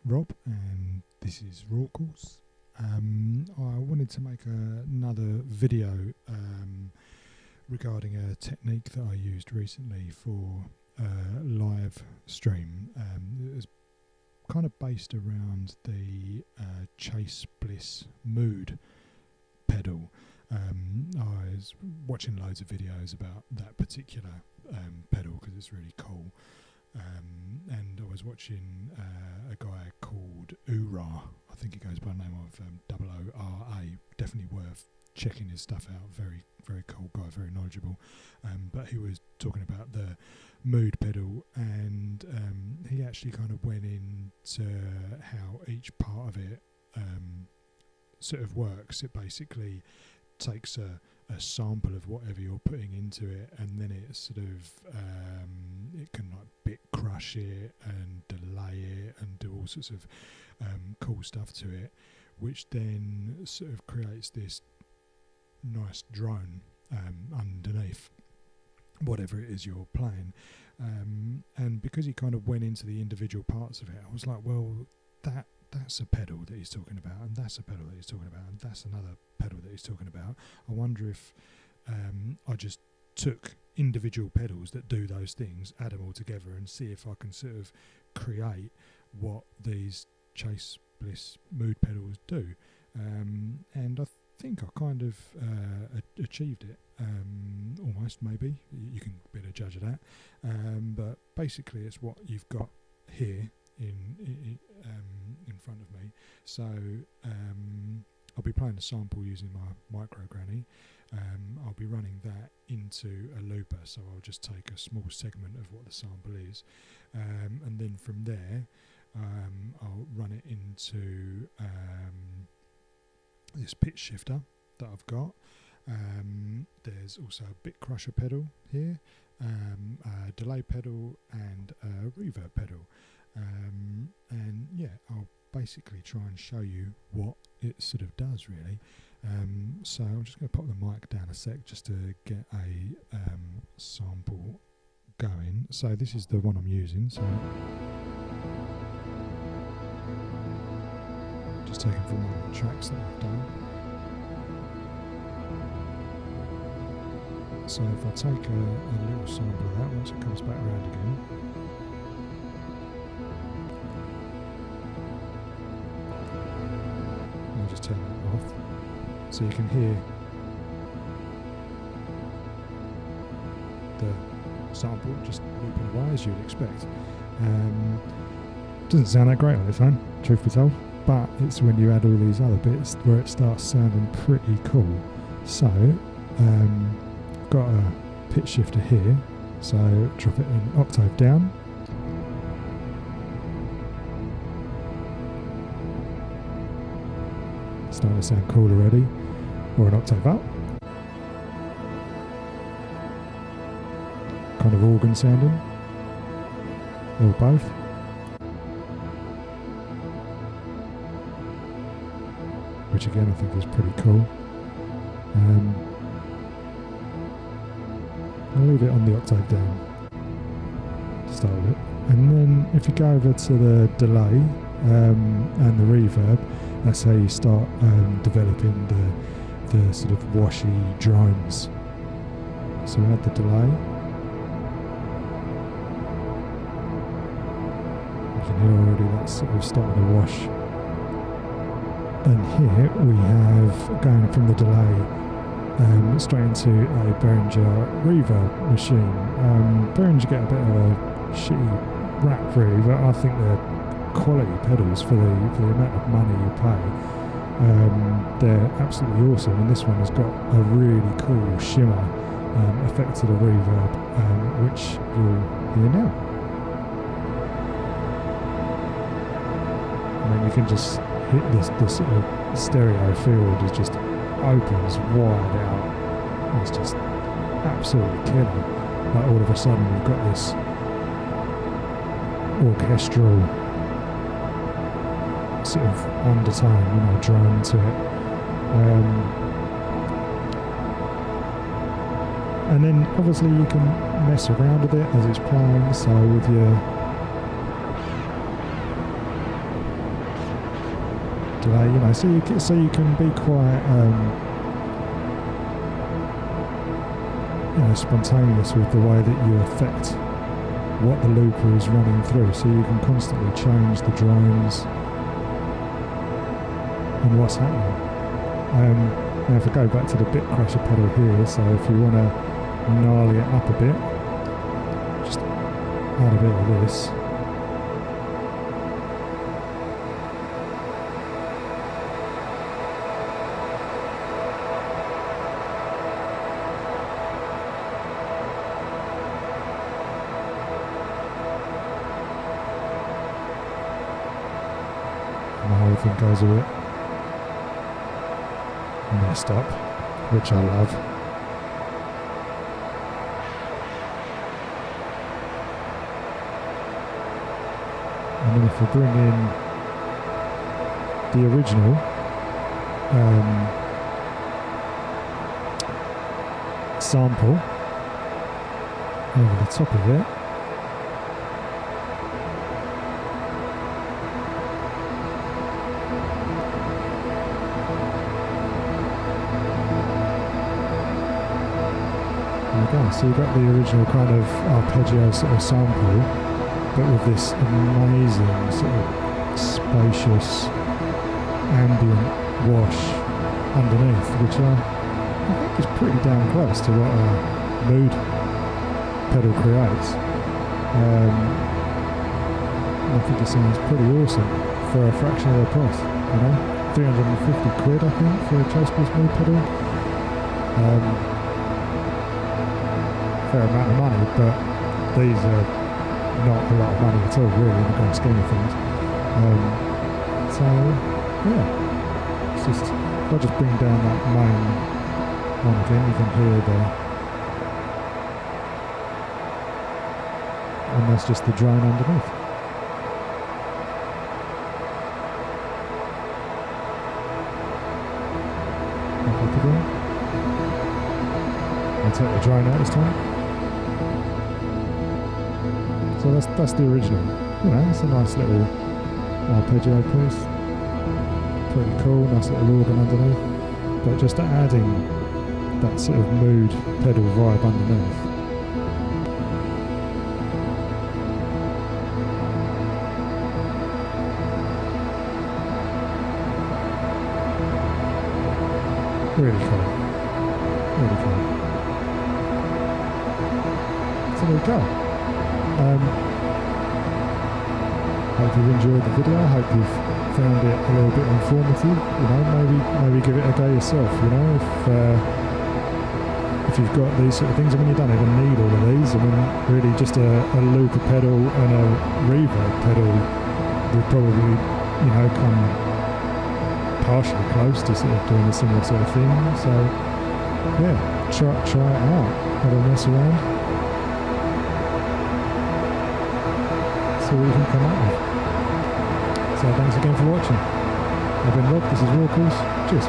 Rob, and this is RORQUALS. I wanted to make another video regarding a technique that I used recently for live stream. It was kind of based around the Chase Bliss Mood pedal. I was watching loads of videos about that particular pedal because it's really cool. And I was watching a guy called Ura. I think he goes by the name of OORA. Definitely worth checking his stuff out. Very, very cool guy, very knowledgeable. But he was talking about the mood pedal, and he actually kind of went into how each part of it sort of works. It basically takes a sample of whatever you're putting into it, and then it sort of it can like bit crush it and delay it and do all sorts of cool stuff to it, which then sort of creates this nice drone underneath whatever it is you're playing. And because he kind of went into the individual parts of it, I was like, well, that's a pedal that he's talking about, and that's a pedal that he's talking about, and that's another pedal that he's talking about. I wonder if I just took individual pedals that do those things, add them all together, and see if I can sort of create what these Chase Bliss Mood pedals do. And I think I kind of achieved it, almost, maybe. You can be the judge of that. But basically it's what you've got here in front of me. So I'll be playing a sample using my micro granny. I'll be running that into a looper, so I'll just take a small segment of what the sample is, and then from there I'll run it into this pitch shifter that I've got. There's also a bit crusher pedal here, a delay pedal, and a reverb pedal. And yeah, I'll basically try and show you what it sort of does, really. So I'm just going to pop the mic down a sec just to get a sample going. So this is the one I'm using. So just taken from one of the tracks that I've done. So if I take a little sample of that, once it comes back around again, I'll just turn that off, so you can hear the sample just looping away as you'd expect. Doesn't sound that great on its own, truth be told, but it's when you add all these other bits where it starts sounding pretty cool. So I've got a pitch shifter here, so drop it an octave down. Starting to sound cool already, or an octave up. Kind of organ sounding, or both. Which again I think is pretty cool. I'll leave it on the octave down to start with, and then if you go over to the delay and the reverb, that's how you start developing the sort of washy drones. So we add the delay. You can hear already that's sort of starting to wash. And here we have, going from the delay straight into a Behringer reverb machine. Behringer get a bit of a shitty rap, really, but I think they're quality pedals for the amount of money you pay. They're absolutely awesome, and this one has got a really cool shimmer effect to the reverb, which you'll hear now. I mean, you can just hit this sort of stereo field, it just opens wide out. It's just absolutely killer. Like all of a sudden you've got this orchestral sort of undertone, drone to it. And then obviously you can mess around with it as it's playing, so with your delay, you know, so you can be quite you know, spontaneous with the way that you affect what the looper is running through, so you can constantly change the drones and what's happening. Now if I go back to the bit crusher pedal here, so if you want to gnarly it up a bit, just add a bit of this. And the whole thing goes a bit messed up, which I love. And then if we bring in the original sample over the top of it, so you've got the original kind of arpeggio sort of sample, but with this amazing sort of spacious ambient wash underneath, which I think is pretty damn close to what a mood pedal creates. I think it sounds pretty awesome for a fraction of the price, you know, 350 quid I think for a Chase Bliss Mood pedal. Fair amount of money, but these are not a lot of money at all, really, in the grand scheme of things. So yeah, it's just, if I just bring down that main one again, you can hear and that's just the drone underneath. I'll take the drone out this time. So that's the original. You know, it's a nice little arpeggio piece. Pretty cool, nice little organ underneath. But just adding that sort of mood pedal vibe underneath. Really cool. Really cool. So there we go. Hope you've enjoyed the video. I hope you've found it a little bit informative. You know, maybe give it a go yourself. You know, if you've got these sort of things, I mean, you don't even need all of these. I mean, really, just a looper pedal and a reverb pedal would probably, you know, come partially close to sort of doing a similar sort of thing. So yeah, try it out. Have a mess around. See what you can come up with. So thanks again for watching. I've been Rob, this is RORQUALS. Cheers.